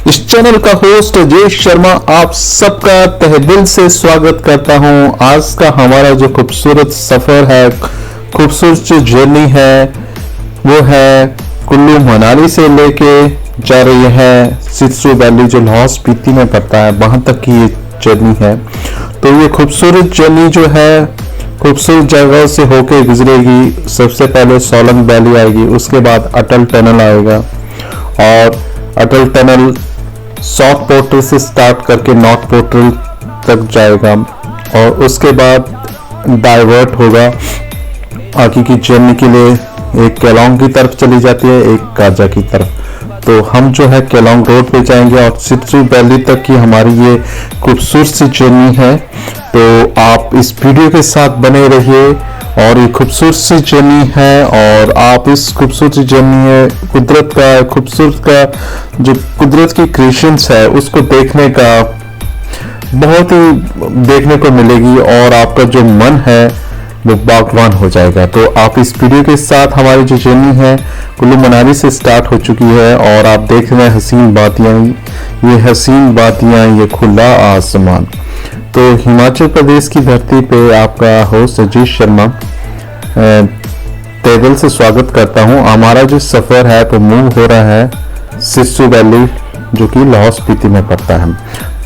इस चैनल का होस्ट अजय शर्मा आप सबका तहे दिल से स्वागत करता हूं। आज का हमारा जो खूबसूरत सफर है, खूबसूरत जो जर्नी है, वो है कुल्लू मनाली से लेके जा रही है सिस्सू वैली जो लाहौल स्पीति में पड़ता है, वहां तक की ये जर्नी है। तो ये खूबसूरत जर्नी जो है खूबसूरत जगह से होके गुजरेगी। सबसे पहले सोलंग वैली आएगी, उसके बाद अटल टनल आएगा और अटल टनल साउथ पोर्टल से स्टार्ट करके नॉर्थ पोर्टल तक जाएगा और उसके बाद डाइवर्ट होगा आगे की जर्नी के लिए। एक केलोंग की तरफ चली जाती है, एक काजा की तरफ। तो हम जो है केलोंग रोड पे जाएंगे और सिस्सू वैली तक की हमारी ये खूबसूरत सी जर्नी है। तो आप इस वीडियो के साथ बने रहिए और ये खूबसूरत सी जर्नी है और आप इस खूबसूरत सी जर्नी है कुदरत का खूबसूरत का जो कुदरत की क्रिएशंस है उसको देखने का बहुत ही देखने को मिलेगी और आपका जो मन है वो बागवान हो जाएगा। तो आप इस वीडियो के साथ हमारी जो जर्नी है कुल्लू मनाली से स्टार्ट हो चुकी है और आप देख रहे हैं हसीन बातियाँ, ये हसीन बातियाँ, ये खुला आसमान। तो हिमाचल प्रदेश की धरती पे आपका होस्ट अजय शर्मा तहे दिल से स्वागत करता हूं। हमारा जो सफ़र है वो मूव हो रहा है सिस्सू वैली जो कि लाहौल स्पीति में पड़ता है।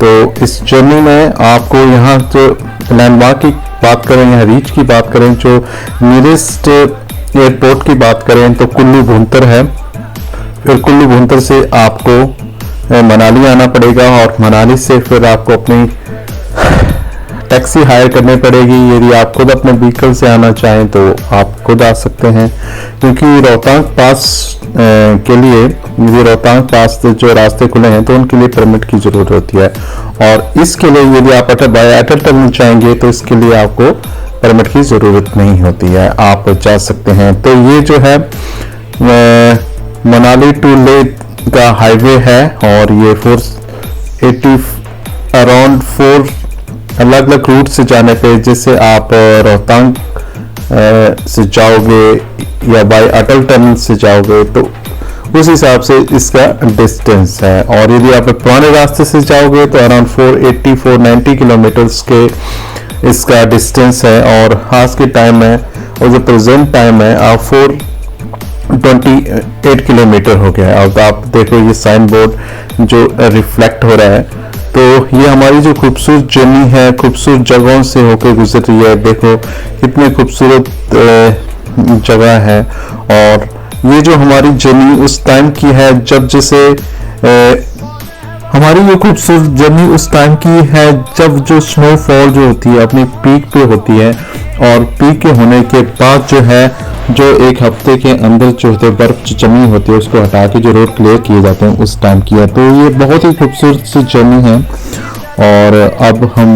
तो इस जर्नी में आपको यहाँ जो लैंडमार्क की बात करें, यहाँ रीच की बात करें, जो नियरेस्ट एयरपोर्ट की बात करें तो कुल्लू भुंतर है। फिर कुल्लू भुंतर से आपको मनाली आना पड़ेगा और मनाली से फिर आपको अपनी टैक्सी हायर करनी पड़ेगी। यदि आप खुद अपने व्हीकल से आना चाहें तो आप खुद आ सकते हैं, क्योंकि रोहतांग पास के लिए यदि रोहतांग पास से जो रास्ते खुले हैं तो उनके लिए परमिट की जरूरत होती है और इसके लिए यदि आप अटल टनल चाहेंगे तो इसके लिए आपको परमिट की ज़रूरत नहीं होती है, आप जा सकते हैं। तो ये जो है मनाली टू लेह का हाईवे है और ये 480 अराउंड 4 अलग अलग रूट से जाने पे, जैसे आप रोहतांग से जाओगे या बाय अटल टनल से जाओगे तो उस हिसाब से इसका डिस्टेंस है। और यदि आप पुराने रास्ते से जाओगे तो अराउंड 480-490 किलोमीटर्स के इसका डिस्टेंस है और आज के टाइम में और जो प्रेजेंट टाइम है आप 428 किलोमीटर हो गया है। अब आप देखो ये साइन बोर्ड जो रिफ्लेक्ट हो रहा है। तो ये हमारी जो खूबसूरत जर्नी है खूबसूरत जगहों से होकर गुजर रही है। देखो कितने खूबसूरत जगह है और ये जो हमारी जर्नी उस टाइम की है जब जैसे हमारी ये खूबसूरत जर्नी उस टाइम की है जब जो स्नोफॉल जो होती है अपनी पीक पे होती है और पीक के होने के बाद जो है जो एक हफ्ते के अंदर जो होते बर्फ जो जमी होती है उसको हटा के जो रोड क्लियर किए जाते हैं उस टाइम किया। तो ये बहुत ही खूबसूरत सी जर्नी है और अब हम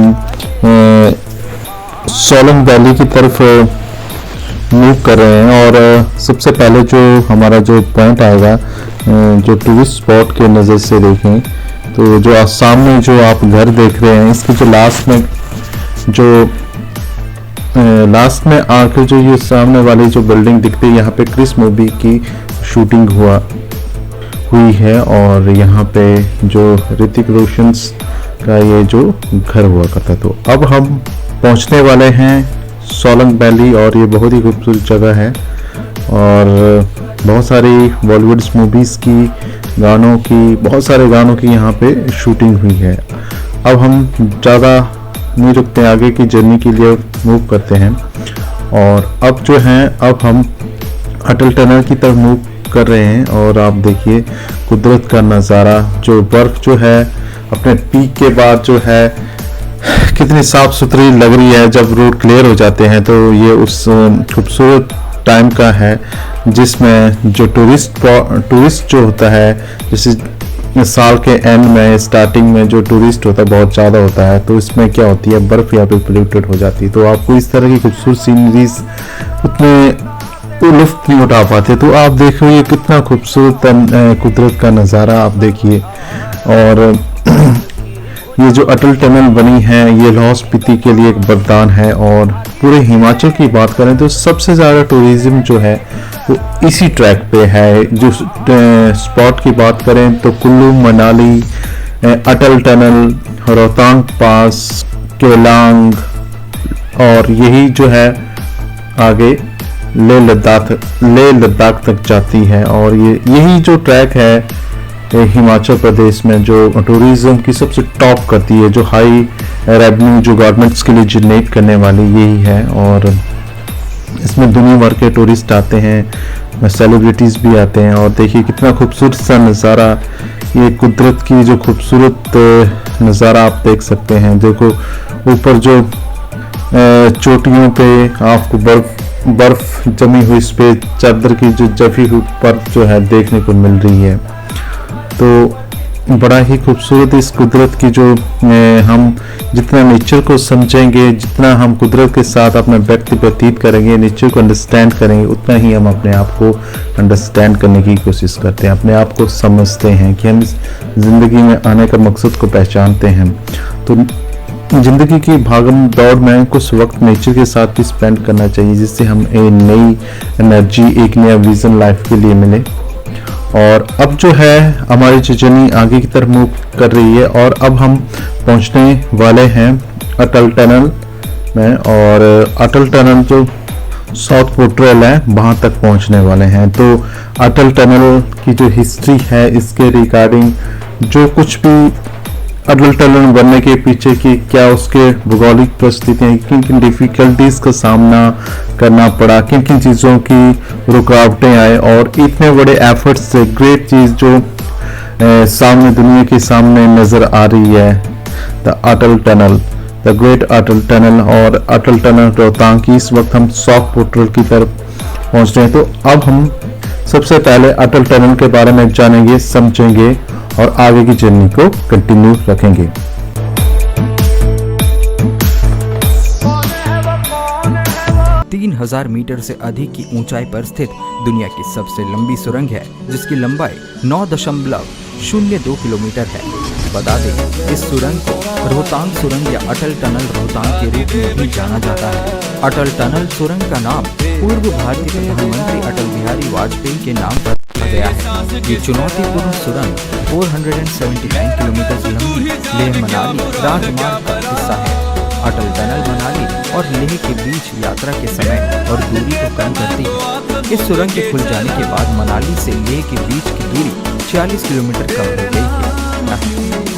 सोलंग वैली की तरफ मूव कर रहे हैं और सबसे पहले जो हमारा जो पॉइंट आएगा जो टूरिस्ट स्पॉट के नज़र से देखें तो जो सामने जो आप घर देख रहे हैं इसके जो लास्ट में आकर जो ये सामने वाली जो बिल्डिंग दिखती है यहाँ पे क्रिस मूवी की शूटिंग हुई है और यहाँ पे जो ऋतिक रोशन का ये जो घर हुआ करता। तो अब हम पहुँचने वाले हैं सोलंग वैली और ये बहुत ही खूबसूरत जगह है और बहुत सारी बॉलीवुड मूवीज़ की गानों की बहुत सारे गानों की यहाँ पे शूटिंग हुई है। अब हम ज़्यादा नहीं रुकते, आगे की जर्नी के लिए मूव करते हैं और अब जो है अब हम अटल टनल की तरफ मूव कर रहे हैं और आप देखिए कुदरत का नज़ारा, जो बर्फ़ जो है अपने पीक के बाद जो है कितनी साफ़ सुथरी लग रही है जब रोड क्लियर हो जाते हैं। तो ये उस खूबसूरत टाइम का है जिसमें जो टूरिस्ट जो होता है, जैसे साल के एंड में स्टार्टिंग में जो टूरिस्ट होता है बहुत ज़्यादा होता है तो इसमें क्या होती है बर्फ़ यहाँ पे पोल्यूटेड हो जाती है। तो आपको इस तरह की खूबसूरत सीनरीज उतने लुत्फ़ नहीं उठा पाते। तो आप देखो ये कितना खूबसूरत कुदरत का नज़ारा आप देखिए। और ये जो अटल टनल बनी है ये लाहौल स्पीति के लिए एक वरदान है और पूरे हिमाचल की बात करें तो सबसे ज़्यादा टूरिज़्म जो है वो इसी ट्रैक पे है। जो स्पॉट की बात करें तो कुल्लू मनाली अटल टनल, रोहतांग पास, केलांग, और यही जो है आगे लेह लद्दाख तक जाती है। और यही जो ट्रैक है हिमाचल प्रदेश में जो टूरिज्म की सबसे टॉप करती है, जो हाई रेवेन्यू जो गवर्नमेंट्स के लिए जनरेट करने वाली यही है। और इसमें दुनिया भर के टूरिस्ट आते हैं, सेलिब्रिटीज़ भी आते हैं। और देखिए कितना खूबसूरत सा नज़ारा, ये कुदरत की जो खूबसूरत नज़ारा आप देख सकते हैं। देखो ऊपर जो चोटियों पे आपको बर्फ जमी हुई इस पे चादर की जो जमी हुई बर्फ जो है देखने को मिल रही है। तो बड़ा ही खूबसूरत इस कुदरत की जो हम जितना नेचर को समझेंगे, जितना हम कुदरत के साथ अपना वक्त व्यतीत करेंगे, नेचर को अंडरस्टैंड करेंगे, उतना ही हम अपने आप को अंडरस्टैंड करने की कोशिश करते हैं, अपने आप को समझते हैं कि हम इस ज़िंदगी में आने का मकसद को पहचानते हैं। तो ज़िंदगी की भागम दौड़ में कुछ वक्त नेचर के साथ भी स्पेंड करना चाहिए, जिससे हम एक नई एनर्जी, एक नया विज़न लाइफ के लिए मिले। और अब जो है हमारी जो जर्नी आगे की तरफ मूव कर रही है, और अब हम पहुंचने वाले हैं अटल टनल में। और अटल टनल जो साउथ पोर्ट्रेल है वहाँ तक पहुंचने वाले हैं। तो अटल टनल की जो हिस्ट्री है, इसके रिगार्डिंग जो कुछ भी अटल टनल बनने के पीछे की क्या उसके भौगोलिक परिस्थितियाँ, किन किन डिफ़िकल्टीज़ का सामना करना पड़ा, किन किन चीज़ों की रुकावटें आए, और इतने बड़े एफर्ट्स से ग्रेट चीज़ जो सामने दुनिया के सामने नज़र आ रही है, the Atal tunnel, the great Atal tunnel. और अटल टनल रोहतांग की इस वक्त हम सॉफ्ट पोर्टल की तरफ पहुँच रहे हैं। तो अब हम सबसे पहले अटल टनल के बारे में जानेंगे, समझेंगे और आगे की जर्नी को कंटिन्यू रखेंगे। 3000 मीटर से अधिक की ऊंचाई पर स्थित दुनिया की सबसे लंबी सुरंग है, जिसकी लंबाई 9.02 किलोमीटर है। बता दें, इस सुरंग को रोहतांग सुरंग या अटल टनल रोहतांग के रूप में भी जाना जाता है। अटल टनल सुरंग का नाम पूर्व भारतीय प्रधानमंत्री अटल बिहारी वाजपेयी के नाम पर रखा गया है। ये चुनौतीपूर्ण सुरंग 479 किलोमीटर लंबी लेह मनाली राजमार्ग का हिस्सा है। अटल टनल मनाली और लेह के बीच यात्रा के समय और दूरी को कम करती है। इस सुरंग के खुल जाने के बाद मनाली से लेह के बीच की दूरी 40 किलोमीटर कम हो गई है।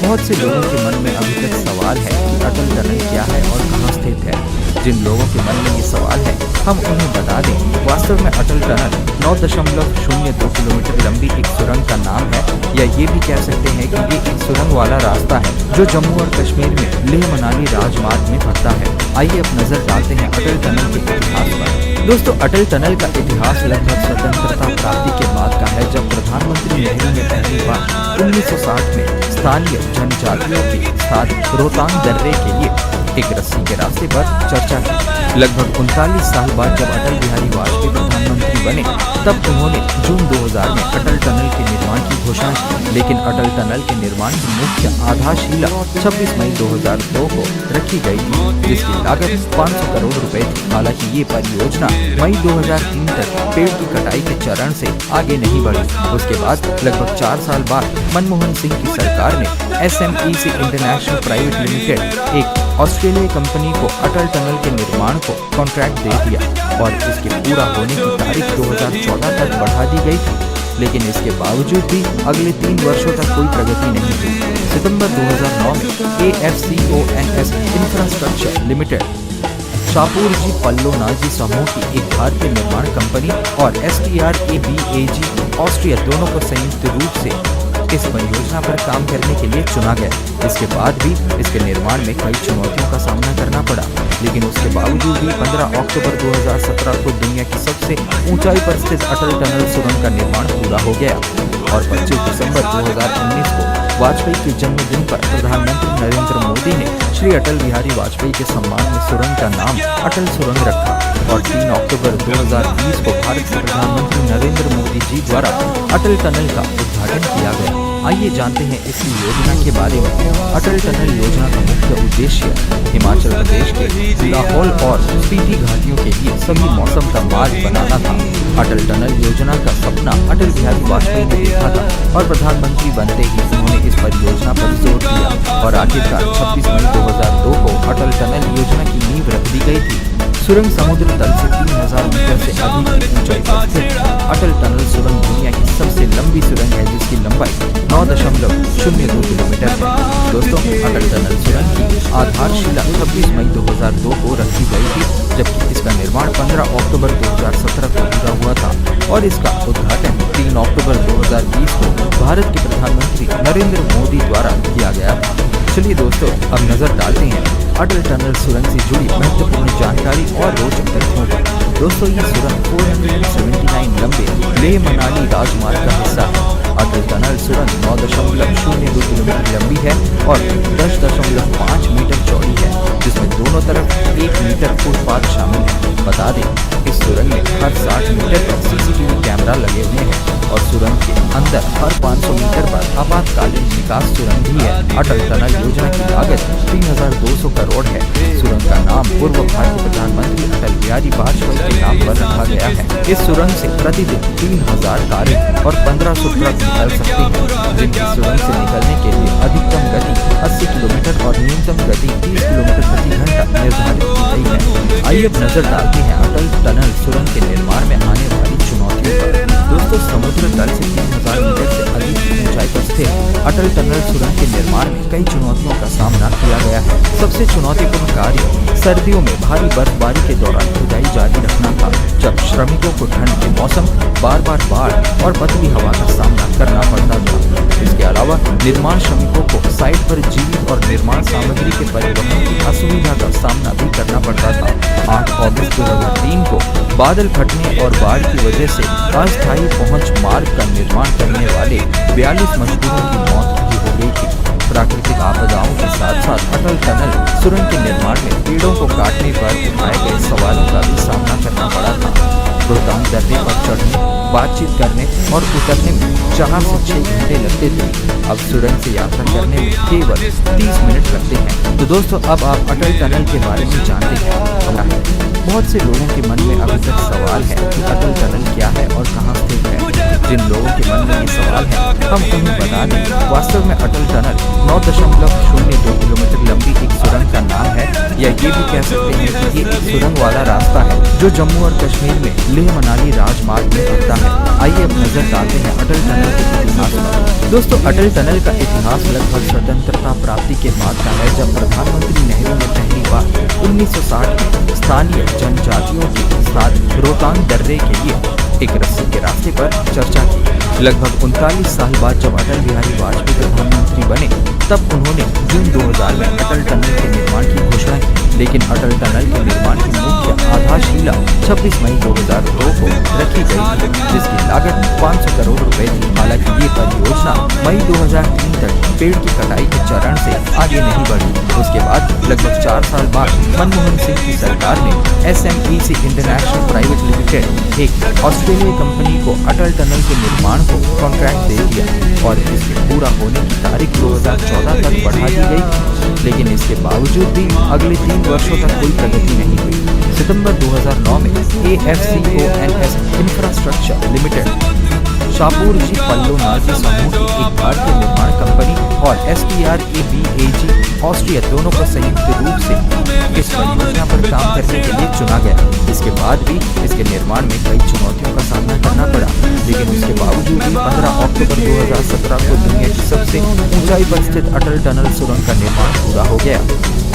बहुत से लोगों के मन में अभी तक सवाल है कि अटल टनल क्या है और कहाँ स्थित है। जिन लोगों के मन में ये सवाल है, हम उन्हें बता दें, वास्तव में अटल टनल 9.02 किलोमीटर लंबी एक सुरंग का नाम है, या ये भी कह सकते हैं कि ये एक सुरंग वाला रास्ता है जो जम्मू और कश्मीर में लेह मनाली राजमार्ग में पड़ता है। आइए अब नजर डालते हैं अटल टनल के इतिहास पर। दोस्तों, अटल टनल का इतिहास लगभग स्वतंत्रता प्राप्ति के बाद का है, जब प्रधानमंत्री नेहरू ने पहली बार 1960 में स्थानीय जनजातियों के साथ रोहतांग दर्रे के लिए एक रस्सी के रास्ते पर चर्चा की। लगभग 39 साल बाद जब अटल बिहारी वाजपेयी प्रधानमंत्री बने, तब उन्होंने जून 2000 में अटल टनल के निर्माण की घोषणा की। लेकिन अटल टनल के निर्माण की मुख्य आधारशिला 26 मई 2002 को रखी गई थी, जिसकी लागत 500 करोड़ रुपए थी। हालांकि ये परियोजना मई 2003 तक पेड़ की कटाई के चरण से आगे नहीं बढ़ी। उसके बाद लगभग 4 साल बाद मनमोहन सिंह की सरकार ने SMEC इंटरनेशनल प्राइवेट लिमिटेड, एक ऑस्ट्रेलियाई कंपनी को अटल टनल के निर्माण को कॉन्ट्रैक्ट दे दिया और इसके पूरा होने की तारीख 2014 तक बढ़ा दी गई थी। लेकिन इसके बावजूद भी अगले 3 वर्षों तक कोई प्रगति नहीं हुई। सितंबर 2009 में AFCONS इंफ्रास्ट्रक्चर लिमिटेड, शाहपुरजी पल्लो नाजी समूह की एक भारतीय निर्माण कंपनी और STRABAG ऑस्ट्रिया दोनों को संयुक्त रूप से इस परियोजना पर काम करने के लिए चुना गया। इसके बाद भी इसके निर्माण में कई चुनौतियों का सामना करना पड़ा, लेकिन उसके बावजूद भी 15 अक्टूबर 2017 को दुनिया की सबसे ऊंचाई पर स्थित अटल टनल सुरंग का निर्माण पूरा हो गया। और 25 दिसंबर 2019 को वाजपेयी के जन्मदिन पर प्रधानमंत्री नरेंद्र मोदी ने श्री अटल बिहारी वाजपेयी के सम्मान में सुरंग का नाम अटल सुरंग रखा। और 3 अक्टूबर 2020 को भारत के प्रधानमंत्री नरेंद्र मोदी जी द्वारा अटल टनल का उद्घाटन किया गया। आइए जानते हैं इस योजना के बारे में। अटल टनल योजना का मुख्य उद्देश्य हिमाचल प्रदेश के लाहौल और स्पीति घाटियों के लिए सभी मौसम का मार्ग बनाना था। अटल टनल योजना का सपना अटल बिहारी वाजपेयी ने देखा था और प्रधानमंत्री बनते ही उन्होंने इस परियोजना पर जोर और आखिरकार 26 मई 2002 को अटल टनल योजना की नींव रख दी गई थी। सुरंग समुद्र तल से 3000 मीटर से अधिक की ऊंचाई पर स्थित अटल टनल सुरंग दुनिया की सबसे लंबी सुरंग है, जिसकी लंबाई 9.02 किलोमीटर है। दोस्तों, अटल टनल सुरंग की आधारशिला 26 मई 2002 को रखी गई थी, जबकि इसका निर्माण 15 अक्टूबर 2017 को पूरा हुआ था और इसका उद्घाटन 3 अक्टूबर 2020 को भारत के प्रधानमंत्री नरेंद्र मोदी द्वारा किया गया था। चलिए दोस्तों, अब नजर डालते हैं अटल टनल सुरंग से जुड़ी महत्वपूर्ण जानकारी और रोचक तथ्यों पर। दोस्तों, ये सुरंग 479 लंबे लेह मनाली राजमार्ग का हिस्सा है। अटल टनल सुरंग 9.02 किलोमीटर लंबी है और 10.5 मीटर चौड़ी है, जिसमें दोनों तरफ 1 मीटर फुटपाथ शामिल है। बता दें, इस सुरंग में हर 60 मीटर पर CCTV कैमरा लगे हुए हैं और सुरंग के अंदर हर 500 मीटर पर आपातकालीन निकास सुरंग भी है। अटल टनल योजना की लागत 3200 करोड़ है। सुरंग का नाम पूर्व भारतीय प्रधानमंत्री अटल बिहारी वाजपेयी के नाम पर रखा गया है। इस सुरंग से प्रतिदिन 3000 कारें और 1500 ट्रक निकल सकते हैं, जिनकी सुरंग से निकलने के लिए अधिकतम गति 80 किलोमीटर और न्यूनतम गति 30 किलोमीटर प्रति घंटा निर्धारित की गई है। आइए अब नजर डालते हैं अटल टनल सुरंग के निर्माण में आने वाली चुनौतियों पर। दोस्तों, समुद्र तल से 3000 मीटर से अधिक की ऊंचाई पर स्थित अटल टनल सुरंग के निर्माण में कई चुनौतियों का सामना किया गया है। सबसे चुनौतीपूर्ण कार्य सर्दियों में भारी बर्फबारी के दौरान खुदाई जारी रखना था, जब श्रमिकों को ठंड के मौसम, बार बार बाढ़ और पतली हवा का सामना करना पड़ता था। इसके अलावा निर्माण श्रमिकों को साइट पर जीवित और निर्माण सामग्री के परिवहन की असुविधा का सामना भी करना पड़ता था। 8 अगस्त 2003 को बादल फटने और बाढ़ की वजह से अस्थायी पहुंच मार्ग का निर्माण करने वाले 42 मजदूरों की मौत भी हो गई थी। प्राकृतिक आपदाओं के साथ साथ अटल टनल सुरंग के निर्माण में पेड़ों को काटने पर उठाए गए सवालों का भी सामना करना पड़ा था। रोहतांग दर्रे पर चढ़ने, बातचीत करने और उतरने में 4 से 6 घंटे लगते थे। अब सुरंग से यात्रा करने में केवल 30 मिनट लगते हैं। तो दोस्तों, अब आप अटल टनल के बारे में जानते हैं। बहुत से लोगों के मन में अभी तक सवाल है कि अटल टनल क्या है और कहाँ स्थित है। जिन लोगों के मन में ये सवाल है, हम उन्हें बता दें, वास्तव में अटल टनल 9.02 किलोमीटर लंबी एक सुरंग का नाम है, या ये भी कह सकते हैं कि ये एक सुरंग वाला रास्ता है जो जम्मू और कश्मीर में लेह मनाली राजमार्ग में पड़ता है। आइए अब नजर डालते हैं अटल टनल के इतिहास पर। दोस्तों, अटल टनल का इतिहास लगभग स्वतंत्रता प्राप्ति के बाद का है, जब प्रधानमंत्री नेहरू ने पहली बार 1960 में स्थानीय जनजातियों के साथ रोहतांग दर्रे के लिए एक रस्सी के रास्ते पर चर्चा की। लगभग 39 साल बाद जब अटल बिहारी वाजपेयी प्रधानमंत्री बने, तब उन्होंने जून 2000 में अटल टनल के निर्माण की घोषणा की। लेकिन अटल टनल के निर्माण की मुख्य आधारशिला 26 मई 2002 को रखी गई थी, जिसकी लागत 500 करोड़ रुपए थी। हालांकि ये परियोजना मई 2003 तक पेड़ की कटाई के चरण से आगे नहीं बढ़ी। उसके बाद लगभग 4 साल बाद मनमोहन सिंह की सरकार ने SMEC इंटरनेशनल प्राइवेट लिमिटेड, एक ऑस्ट्रेलियाई कंपनी को अटल टनल के निर्माण को कॉन्ट्रैक्ट दे दिया और इसके पूरा होने की तारीख 2014 तक बढ़ा दी गई। लेकिन इसके बावजूद भी अगले 3 वर्षों तक कोई प्रगति नहीं हुई। सितंबर 2009 में AFCONS इंफ्रास्ट्रक्चर लिमिटेड, शाहपुर जी पल्लो नाजी समूह की एक भारतीय निर्माण कंपनी और STRABAG ऑस्ट्रिया दोनों को संयुक्त रूप से इस परियोजना पर काम करने के लिए चुना गया। इसके बाद भी इसके निर्माण में कई चुनौतियों का सामना करना पड़ा, लेकिन उसके बावजूद भी 15 अक्टूबर 2017 को दुनिया की सबसे ऊंचाई पर स्थित अटल टनल सुरंग का निर्माण पूरा हो गया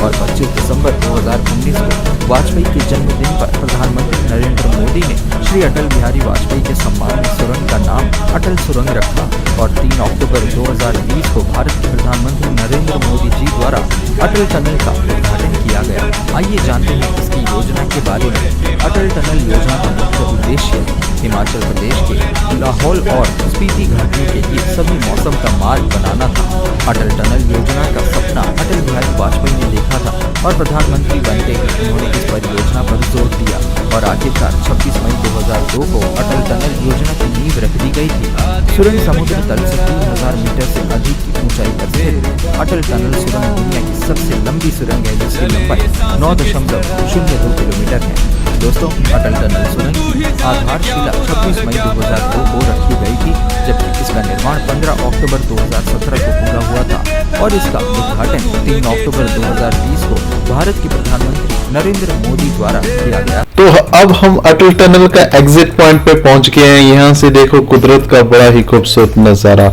और 25 दिसंबर 2019 को वाजपेयी के जन्मदिन पर प्रधानमंत्री नरेंद्र मोदी ने श्री अटल बिहारी वाजपेयी के सम्मान में सुरंग का नाम अटल सुरंग रखा और 3 अक्टूबर 2020 को भारत के प्रधानमंत्री नरेंद्र मोदी जी द्वारा अटल टनल का उद्घाटन किया गया। आइए जानते हैं इसकी योजना के बारे में। अटल टनल योजना का मुख्य उद्देश्य हिमाचल प्रदेश के लाहौल और स्पीति घाटियों के लिए सभी मौसम का मार्ग बनाना था। अटल टनल योजना का सपना अटल बिहारी वाजपेयी ने देखा था और प्रधानमंत्री बनते ही उन्होंने इस परियोजना पर जोर दिया और आखिरकार 26 मई 2002 को अटल टनल योजना की नींव रख दी गई थी। सुरंग समुद्र तल से 3000 मीटर से अधिक की ऊंचाई पर स्थित अटल टनल सुरंग दुनिया की सबसे लंबी सुरंग है, जिसकी लंबाई 9.02 किलोमीटर है। दोस्तों, अटल टनल सुरंग की आधारशिला 26 मई 2002 को रखी गई थी, जबकि इसका निर्माण 15 अक्टूबर 2017 को पूरा हुआ था और इसका उद्घाटन 3 अक्टूबर 2020 को भारत के प्रधानमंत्री नरेंद्र मोदी द्वारा किया गया। तो अब हम अटल टनल का एग्जिट पॉइंट पे पहुंच गए हैं। यहाँ से देखो कुदरत का बड़ा ही खूबसूरत नजारा,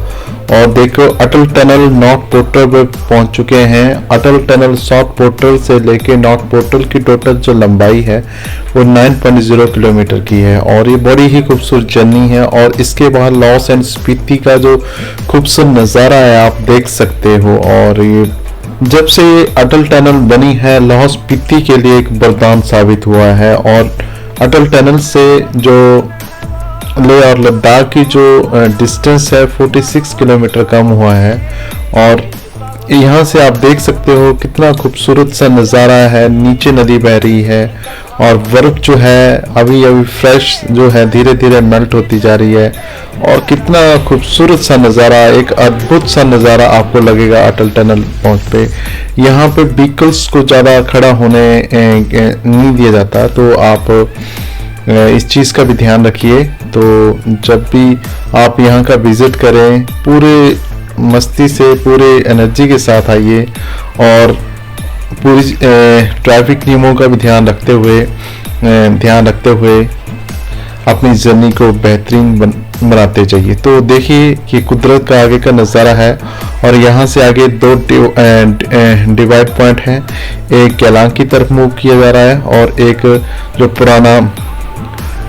और देखो अटल टनल नॉर्थ पोर्टल पे पहुंच चुके हैं। अटल टनल साउथ पोर्टल से लेके नॉर्थ पोर्टल की टोटल जो लंबाई है वो 9.0 किलोमीटर की है, और ये बड़ी ही खूबसूरत जर्नी है। और इसके बाहर लॉस एंड स्पीति का जो खूबसूरत नज़ारा है आप देख सकते हो। और ये जब से ये अटल टनल बनी है लाहौल स्पीति के लिए एक वरदान साबित हुआ है। और अटल टनल से जो लेह और लद्दाख की जो डिस्टेंस है 46 किलोमीटर कम हुआ है। और यहाँ से आप देख सकते हो कितना खूबसूरत सा नज़ारा है, नीचे नदी बह रही है और बर्फ जो है अभी अभी फ्रेश जो है धीरे धीरे मेल्ट होती जा रही है। और कितना खूबसूरत सा नज़ारा, एक अद्भुत सा नज़ारा आपको लगेगा अटल टनल पहुँच पे। यहाँ पे व्हीकल्स को ज़्यादा खड़ा होने नहीं दिया जाता, तो आप इस चीज़ का भी ध्यान रखिए। तो जब भी आप यहाँ का विज़िट करें पूरे मस्ती से, पूरे एनर्जी के साथ आइए और पूरी ट्रैफिक नियमों का भी ध्यान रखते हुए अपनी जर्नी को बेहतरीन बनाते जाइए। तो देखिए कि कुदरत का आगे का नज़ारा है, और यहाँ से आगे दो डिवाइड पॉइंट हैं। एक केलांग की तरफ मूव किया जा रहा है और एक जो पुराना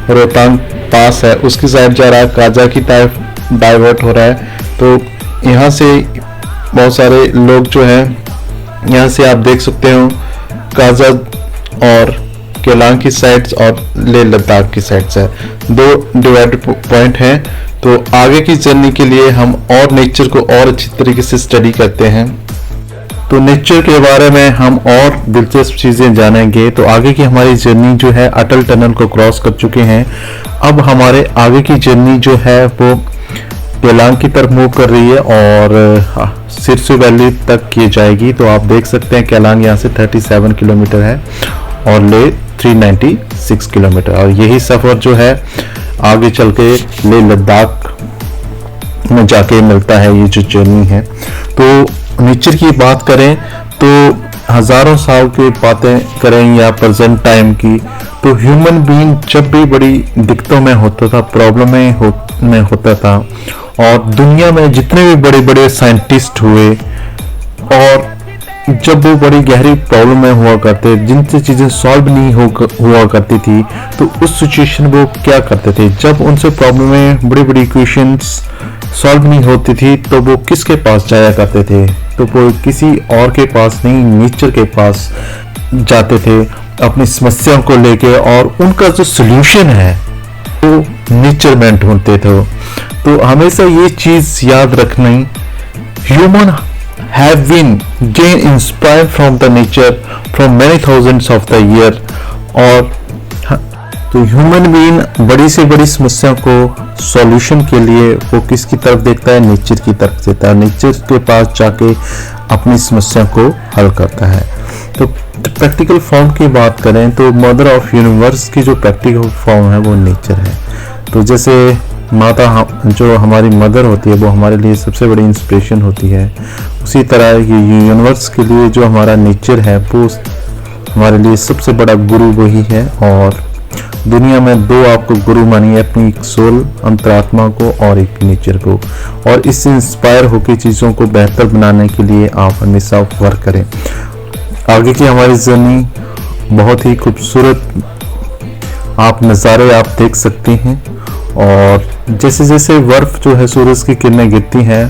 रोहतांग पास है उसकी साइड जा रहा है, काजा की तरफ डाइवर्ट हो रहा है। तो यहाँ से बहुत सारे लोग जो हैं, यहाँ से आप देख सकते हो काजा और केलांग की साइड्स और लेह लद्दाख की साइड्स है, दो डिवाइड पॉइंट हैं। तो आगे की जर्नी के लिए हम और नेचर को और अच्छी तरीके से स्टडी करते हैं। तो नेचर के बारे में हम और दिलचस्प चीज़ें जानेंगे। तो आगे की हमारी जर्नी जो है अटल टनल को क्रॉस कर चुके हैं। अब हमारे आगे की जर्नी जो है वो केलांग की तरफ मूव कर रही है और सिरसू वैली तक की जाएगी। तो आप देख सकते हैं केलांग यहाँ से 37 किलोमीटर है और ले 396 किलोमीटर, और यही सफ़र जो है आगे चल के लेह लद्दाख में जाके मिलता है। ये जो जर्नी है, तो नेचर की बात करें तो हज़ारों साल की बातें करें या प्रेजेंट टाइम की, तो ह्यूमन बीइंग जब भी बड़ी दिक्कतों में होता था, प्रॉब्लम में होता था, और दुनिया में जितने भी बड़े बड़े साइंटिस्ट हुए और जब वो बड़ी गहरी प्रॉब्लम में हुआ करते, जिनसे चीज़ें सॉल्व नहीं हुआ करती थी, तो उस सिचुएशन वो क्या करते थे, जब उनसे प्रॉब्लम में बड़ी बड़ी इक्वेशंस सॉल्व नहीं होती थी तो वो किसके पास जाया करते थे? तो वो किसी और के पास नहीं, नेचर के पास जाते थे अपनी समस्याओं को लेके, और उनका जो सोल्यूशन है वो नेचर में ढूंढते थे। तो हमेशा ये चीज़ याद रखनी, human have been gained inspired from the nature from many thousands of the year। और तो ह्यूमन बीइंग बड़ी से बड़ी समस्या को सॉल्यूशन के लिए वो किसकी तरफ देखता है? नेचर की तरफ देखता है, नेचर के पास जाके अपनी समस्या को हल करता है। तो प्रैक्टिकल फॉर्म की बात करें तो मदर ऑफ यूनिवर्स की जो प्रैक्टिकल फॉर्म है वो नेचर है। तो जैसे माता जो हमारी मदर होती है वो हमारे लिए सबसे बड़ी इंस्पिरेशन होती है, उसी तरह ये यूनिवर्स के लिए जो हमारा नेचर है वो हमारे लिए सबसे बड़ा गुरु वही है। और दुनिया में दो आपको गुरु मानिए, अपनी एक सोल अंतरात्मा को और एक नेचर को, और इससे इंस्पायर होकर चीज़ों को बेहतर बनाने के लिए आप हमेशा वर्क करें। आगे की हमारी जर्नी बहुत ही खूबसूरत आप नज़ारे आप देख सकते हैं, और जैसे जैसे बर्फ जो है सूरज की किरणें गिरती हैं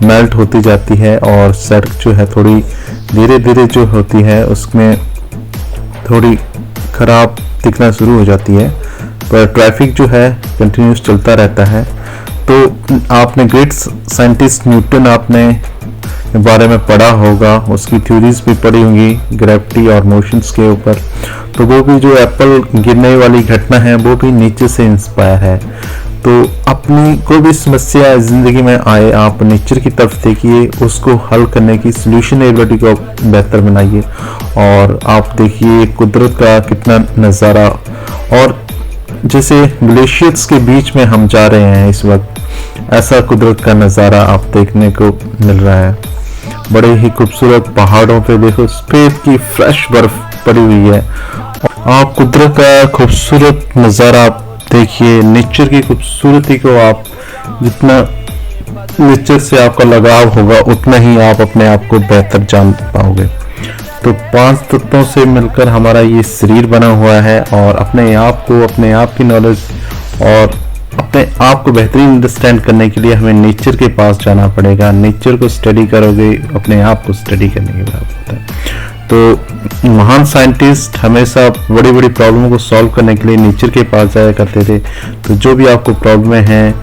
मेल्ट होती जाती है, और सड़क जो है थोड़ी धीरे धीरे जो होती है उसमें थोड़ी ख़राब दिखना शुरू हो जाती है, पर ट्रैफिक जो है कंटिन्यूस चलता रहता है। तो आपने ग्रेट साइंटिस्ट न्यूटन आपने बारे में पढ़ा होगा, उसकी थ्योरीज भी पढ़ी होंगी ग्रेविटी और मोशंस के ऊपर। तो वो भी जो एप्पल गिरने वाली घटना है वो भी नेचर से इंस्पायर है। तो अपनी कोई भी समस्या ज़िंदगी में आए आप नेचर की तरफ देखिए, उसको हल करने की सोल्यूशन एबिलिटी को बेहतर बनाइए, और आप देखिए कुदरत का कितना नज़ारा। और जैसे ग्लेशियर्स के बीच में हम जा रहे हैं इस वक्त, ऐसा कुदरत का नज़ारा आप देखने को मिल रहा है। बड़े ही खूबसूरत पहाड़ों पे देखो सफेद की फ्रेश बर्फ पड़ी हुई है। आप कुदरत का खूबसूरत नज़ारा देखिए, नेचर की खूबसूरती को आप जितना नेचर से आपका लगाव होगा उतना ही आप अपने आप को बेहतर जान पाओगे। तो 5 तत्वों से मिलकर हमारा ये शरीर बना हुआ है और अपने आप को, अपने आप की नॉलेज और अपने आप को बेहतरीन अंडरस्टैंड करने के लिए हमें नेचर के पास जाना पड़ेगा। नेचर को स्टडी करोगे अपने आप को स्टडी करने के बराबर होता है। तो महान साइंटिस्ट हमेशा बड़ी बड़ी प्रॉब्लमों को सॉल्व करने के लिए नेचर के पास जाया करते थे। तो जो भी आपको प्रॉब्लमें हैं,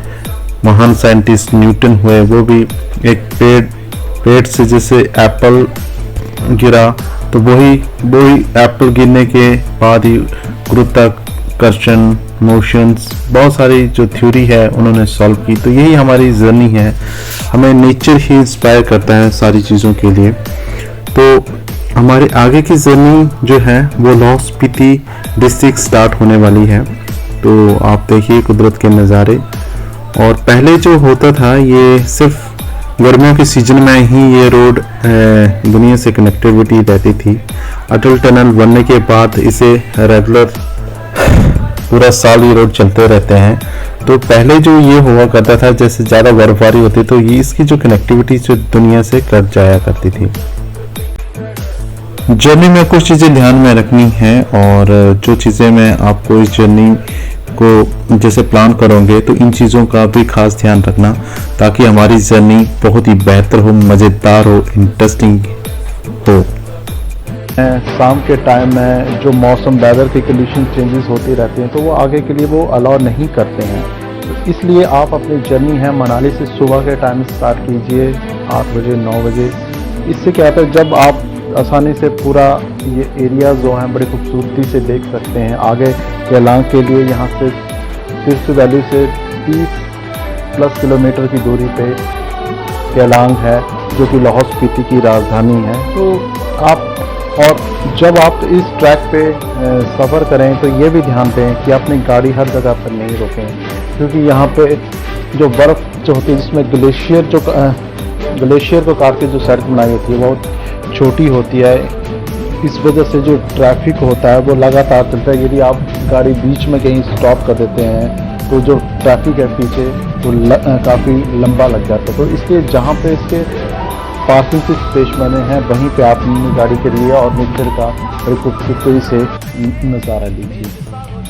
महान साइंटिस्ट न्यूटन हुए, वो भी एक पेड़ से जैसे एप्पल गिरा तो वही एप्पल गिरने के बाद ही गुरुत्वाकर्षण, मोशंस, बहुत सारी जो थ्योरी है उन्होंने सॉल्व की। तो यही हमारी जर्नी है, हमें नेचर ही इंस्पायर करता है सारी चीज़ों के लिए। तो हमारे आगे की जर्नी जो है वो लाहौल स्पीति डिस्ट्रिक्ट स्टार्ट होने वाली है। तो आप देखिए कुदरत के नज़ारे। और पहले जो होता था ये सिर्फ गर्मियों के सीजन में ही ये रोड दुनिया से कनेक्टिविटी रहती थी। अटल टनल बनने के बाद इसे रेगुलर पूरा साल ये रोड चलते रहते हैं। तो पहले जो ये हुआ करता था, जैसे ज़्यादा बर्फबारी होती तो ये इसकी जो कनेक्टिविटी जो दुनिया से कट जाया करती थी। जर्नी में कुछ चीज़ें ध्यान में रखनी है और जो चीज़ें मैं आपको इस जर्नी को जैसे प्लान करोगे तो इन चीज़ों का भी खास ध्यान रखना ताकि हमारी जर्नी बहुत ही बेहतर हो, मज़ेदार हो, इंटरेस्टिंग हो। शाम के टाइम में जो मौसम वेदर की कंडीशन चेंजेस होती रहती हैं तो वो आगे के लिए वो अलाउ नहीं करते हैं। तो इसलिए आप अपनी जर्नी है मनाली से सुबह के टाइम स्टार्ट कीजिए 8 बजे 9 बजे। इससे क्या होता है, जब आप आसानी से पूरा ये एरिया जो है बड़ी खूबसूरती से देख सकते हैं। आगे केलांग के लिए यहाँ से सिरसू वैली से 30+ किलोमीटर की दूरी पे केलांग है जो कि लाहौल स्पीति की राजधानी है। तो आप और जब आप इस ट्रैक पे सफ़र करें तो ये भी ध्यान दें कि अपनी गाड़ी हर जगह पर नहीं रोकें, क्योंकि यहाँ पे जो बर्फ़ जो होती है जिसमें ग्लेशियर को काट के जो सड़क बनाई होती है बहुत छोटी होती है। इस वजह से जो ट्रैफिक होता है वो लगातार चलता है। यदि आप गाड़ी बीच में कहीं स्टॉप कर देते हैं तो जो ट्रैफिक है पीछे वो काफ़ी लंबा लग जाता है। तो इसलिए जहाँ पे इसके पार्किंग के स्पेस बने हैं वहीं पे आप अपनी गाड़ी के लिए और नेचर का बड़ी खूबसूरती से नज़ारा लीजिए।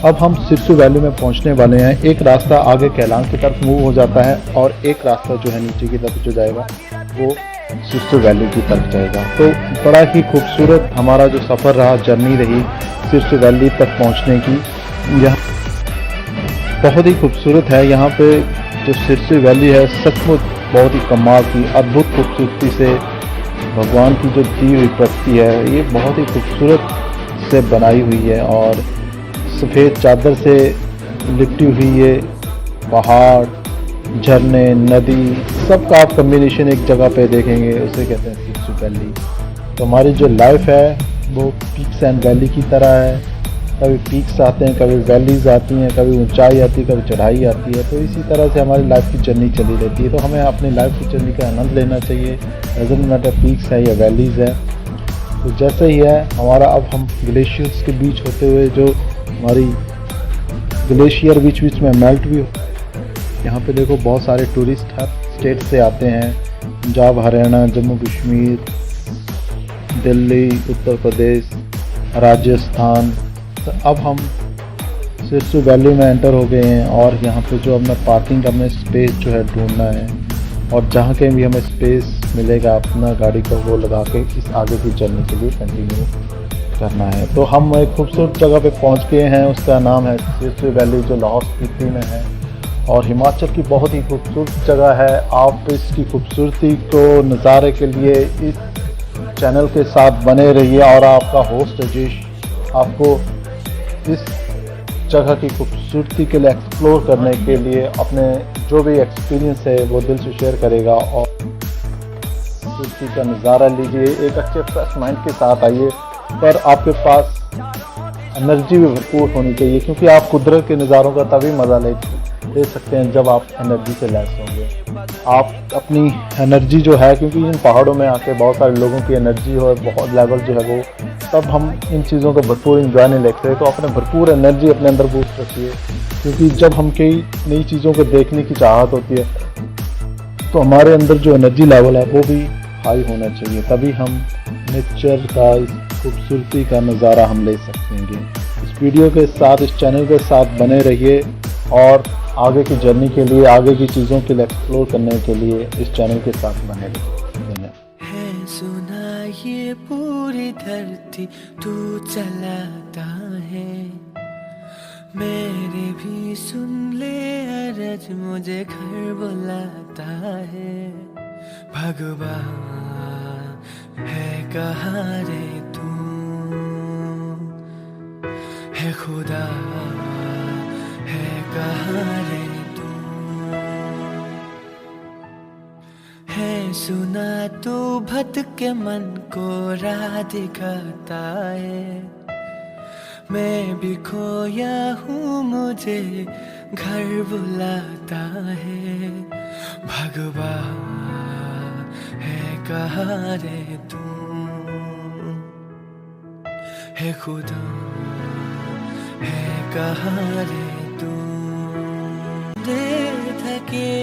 अब हम सिरसू वैली में पहुंचने वाले हैं। एक रास्ता आगे केलांग की तरफ मूव हो जाता है और एक रास्ता जो है नीचे की तरफ जो जाएगा वो सिरसू वैली की तरफ जाएगा। तो बड़ा ही खूबसूरत हमारा जो सफ़र रहा, जर्नी रही सिरसू वैली तक पहुँचने की। यह बहुत ही खूबसूरत है। यहाँ पे जो सिरसू वैली है सचमुच बहुत ही कमाल की अद्भुत खूबसूरती से भगवान की जो दी हुई प्रकृति है ये बहुत ही खूबसूरत से बनाई हुई है और सफ़ेद चादर से लिपटी हुई ये पहाड़, झरने, नदी, सबका आप कम्बिनेशन एक जगह पे देखेंगे, उसे कहते हैं सिरसू वैली। तो हमारी जो लाइफ है वो पीक्स एंड वैली की तरह है। कभी पीक्स आते हैं, कभी वैलीज आती हैं, कभी ऊंचाई आती है, कभी चढ़ाई आती है। तो इसी तरह से हमारी लाइफ की जर्नी चली रहती है। तो हमें अपनी लाइफ की जर्नी का आनंद लेना चाहिए। डजंट मैटर पीक्स है या वैलीज है। तो जैसे ही है हमारा, अब हम ग्लेशियर्स के बीच होते हुए जो हमारी ग्लेशियर बीच बीच में मेल्ट भी यहाँ पे देखो बहुत सारे टूरिस्ट हर स्टेट से आते हैं। पंजाब, हरियाणा, जम्मू कश्मीर, दिल्ली, उत्तर प्रदेश, राजस्थान। तो अब हम सिरसू वैली में एंटर हो गए हैं और यहाँ पे जो हमें पार्किंग हमें स्पेस जो है ढूंढना है और जहाँ के भी हमें स्पेस मिलेगा अपना गाड़ी को वो लगा के इस आगे की जर्नी के लिए कंटिन्यू करना है। तो हम एक खूबसूरत जगह पे पहुँच गए हैं, उसका नाम है सिरसू वैली जो लाहौल स्पीति में है और हिमाचल की बहुत ही खूबसूरत जगह है। आप इसकी खूबसूरती को नज़ारे के लिए इस चैनल के साथ बने रहिए और आपका होस्ट अजीश आपको इस जगह की खूबसूरती के लिए एक्सप्लोर करने के लिए अपने जो भी एक्सपीरियंस है वो दिल से शेयर करेगा और खूबसूरती का नज़ारा लीजिए। एक अच्छे फ्रेश माइंड के साथ आइए, पर आपके पास एनर्जी भी भरपूर होनी चाहिए, क्योंकि आप कुदरत के नज़ारों का तभी मज़ा ले सकते हैं जब आप एनर्जी से लैस होंगे। आप अपनी एनर्जी जो है, क्योंकि इन पहाड़ों में आके बहुत सारे लोगों की एनर्जी और बहुत लेवल जो है वो, तब हम इन चीज़ों को भरपूर इंजॉय नहीं लेते, तो अपने भरपूर एनर्जी अपने अंदर बूस्ट रखिए। क्योंकि जब हम कई नई चीज़ों को देखने की चाहत होती है तो हमारे अंदर जो एनर्जी लेवल है वो भी हाई होना चाहिए, तभी हम नेचर का खूबसूरती का नज़ारा हम ले सकेंगे। इस वीडियो के साथ, इस चैनल के साथ बने रहिए और आगे की जर्नी के लिए, आगे की चीज़ों के लिए एक्सप्लोर करने के लिए इस चैनल के साथ बने रहिए। धन्यवाद। है सुना ये पूरी धरती तू चलाता है, मेरे भी सुन ले अरज मुझे घर बुलाता है। भगवान है कहाँ रे तू, है खुदा है कहाँ रे तू, है सुना तू भटके मन को राह दिखाता है, मैं भी खोया हूँ मुझे घर बुलाता है। भगवान है कहाँ रे तू, है खुदा है कहाँ रे तू, दे थके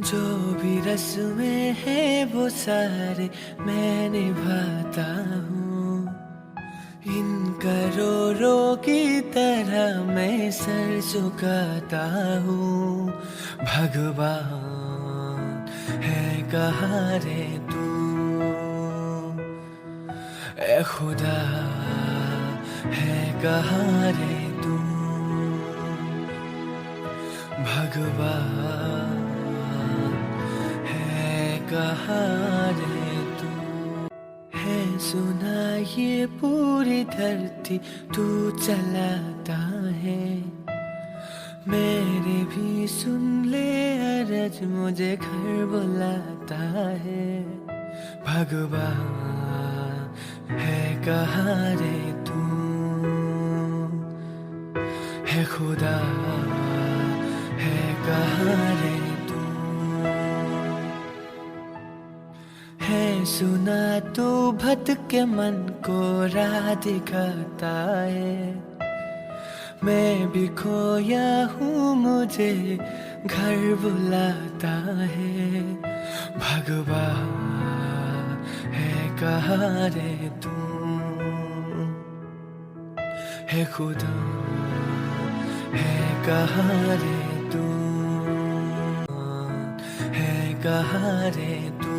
जो भी रस्में हैं वो सारे मैं निभाता हूँ, इन करोड़ों की तरह मैं सर झुकाता हूँ। भगवान है कहाँ रे तू, ए खुदा है कहाँ रे तू, भगवान कहाँ रे तू, है सुना ये पूरी धरती तू चलाता है, मेरे भी सुन ले अरज मुझे घर बुलाता है। भगवान है कहाँ रे तू, है खुदा है कहाँ रे तू, है सुना तू भटके मन को राह दिखाता है, मैं भी खोया हूँ मुझे घर बुलाता है। भगवान है कहाँ रे तू, है खुदा है कहाँ रे तू, है कहाँ रे तू,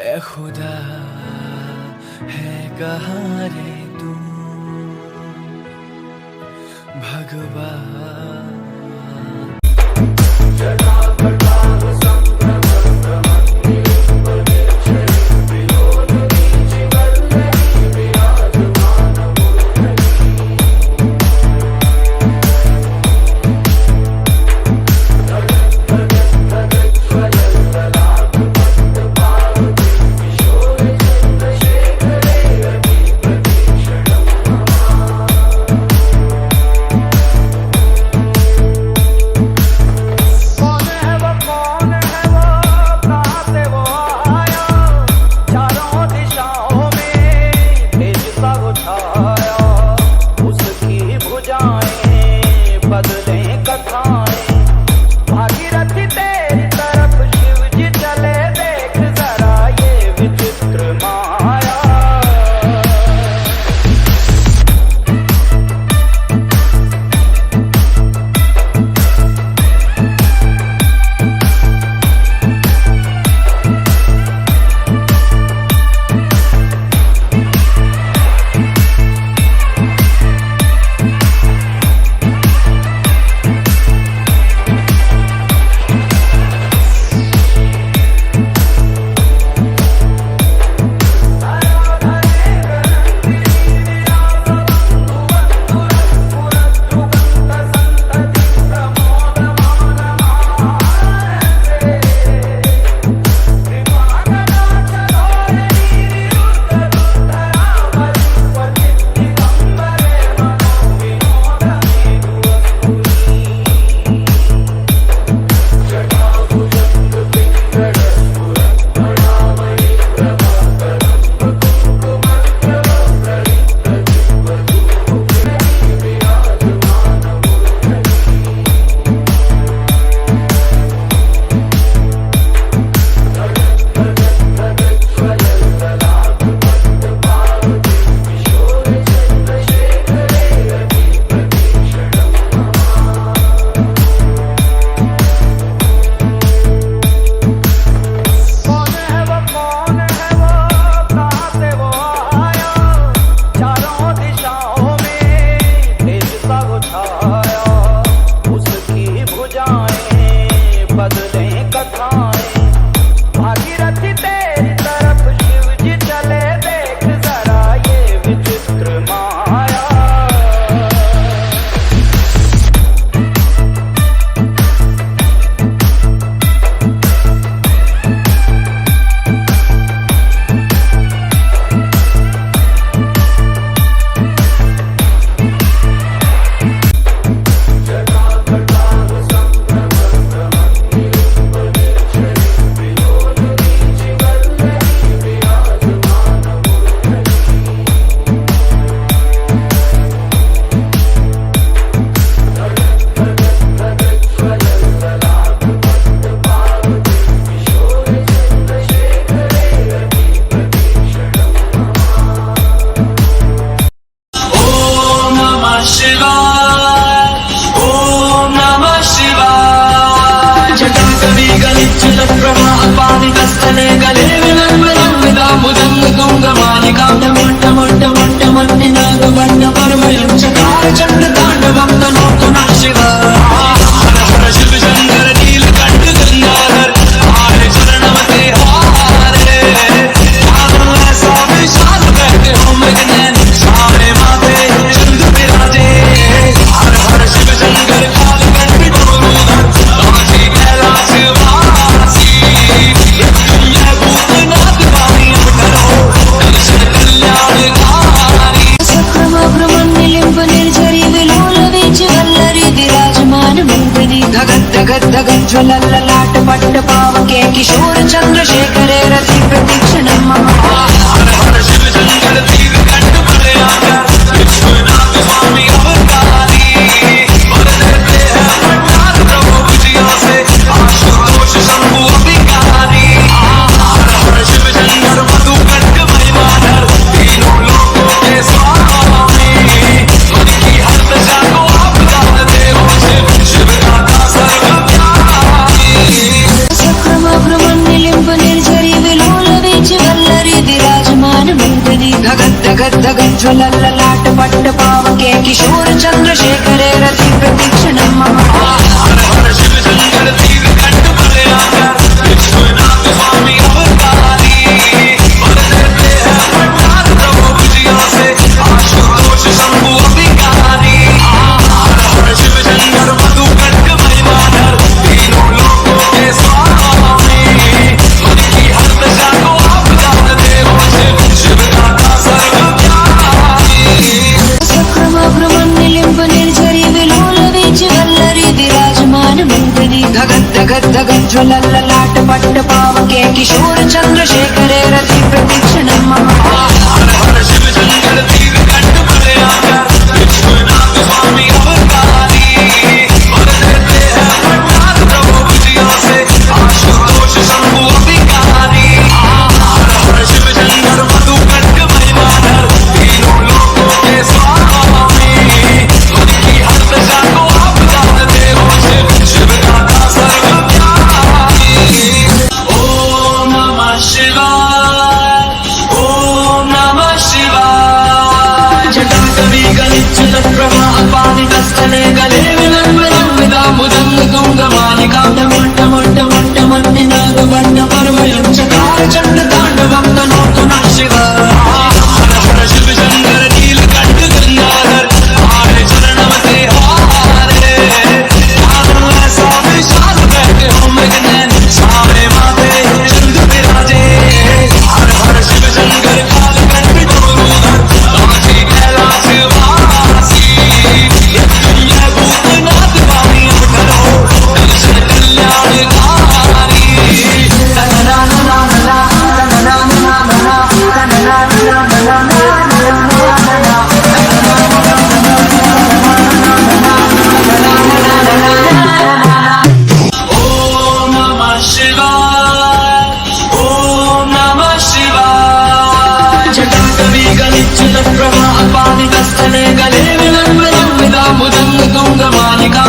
ए खुदा है कहाँ रे तू, भगवान। आए बदले कथाएं भागीरथ तेरी तरफ शिव जी चले देख जरा ये विचित्र माया। ज्वलल्ललाट पट्ट पावके किशोर चंद्रशेखरे रति प्रतीक्षणं मम। हर हर शिव शंकर दीव कंठ बड़े आकर विश्वनाथ स्वामी अवतारी वर देते हैं प्रहलाद प्रभु जिया से आशुतोष शंभु अभिकारी। हर हर शिव शंकर मधु कंठ महिमाधर तीनों लोकों के स्वामी मन की हर दशा को आप जानते हो शिव शिव का सर्व ज्वलल्ललाट पट्ट पावके किशोर चंद्रशेखरे रति प्रतीक्षणं मम। हर हर शिव शंकर दीव कंठ बड़े आकर विश्वनाथ स्वामी अवतारी वर देते हैं प्रहलाद प्रभु जिया से आशुतोष शंभु अभिकारी। हर हर शिव शंकर मधु कंठ महिमाधर तीनों लोकों के स्वामी मन की हर दशा को आप जानते हो शिव शिव का सर्व ज्वलल्ललाट पट्ट पावके किशोर चंद्रशेखरे रति प्रतीक्षणं मम। हर हर शिव शंकर दीव कंठ बड़े आकर विश्वनाथ स्वामी अवतारी वर देते हैं प्रहलाद प्रभु जिया से आशुतोष शंभु अभिकारी। हर हर शिव शंकर मधु कंठ महिमाधर तीनों लोकों के स्वामी मन की हर दशा को आप जानते हो शिव शिव का सर्व ओम नमः शिवाय ओम नमः शिवाय। जटाटवी गलिच्युत प्रवाह पानितस्थले गले विलम्बितं विदामुदं तुङ्गमालिकां टमट्ट मट्ट मट्ट मन्निनाद वर्ण परमयं चकार चण्ड ताण्डवं तनोतु नः शिवाय। हर हर शिव शंकर नीलकंठ गंगाधर आए चरणम ते हारे साधु ऐसा विशाल बैठे हो मृगनयन सारे माथे चंद विराजे। हर हर शिव शंकर कालकंठ डोरूधर काशी कैलाश वासी मृत्युंजय भूतनाथ स्वामी अवतरो दर्शन कल्याणकारी। ओम नमः शिवाय ओम नमः शिवाय। जटाटवी गलिच्युत प्रवाह पानितस्थले गले विलम्बितं विदामुदं तुङ्गमालिकां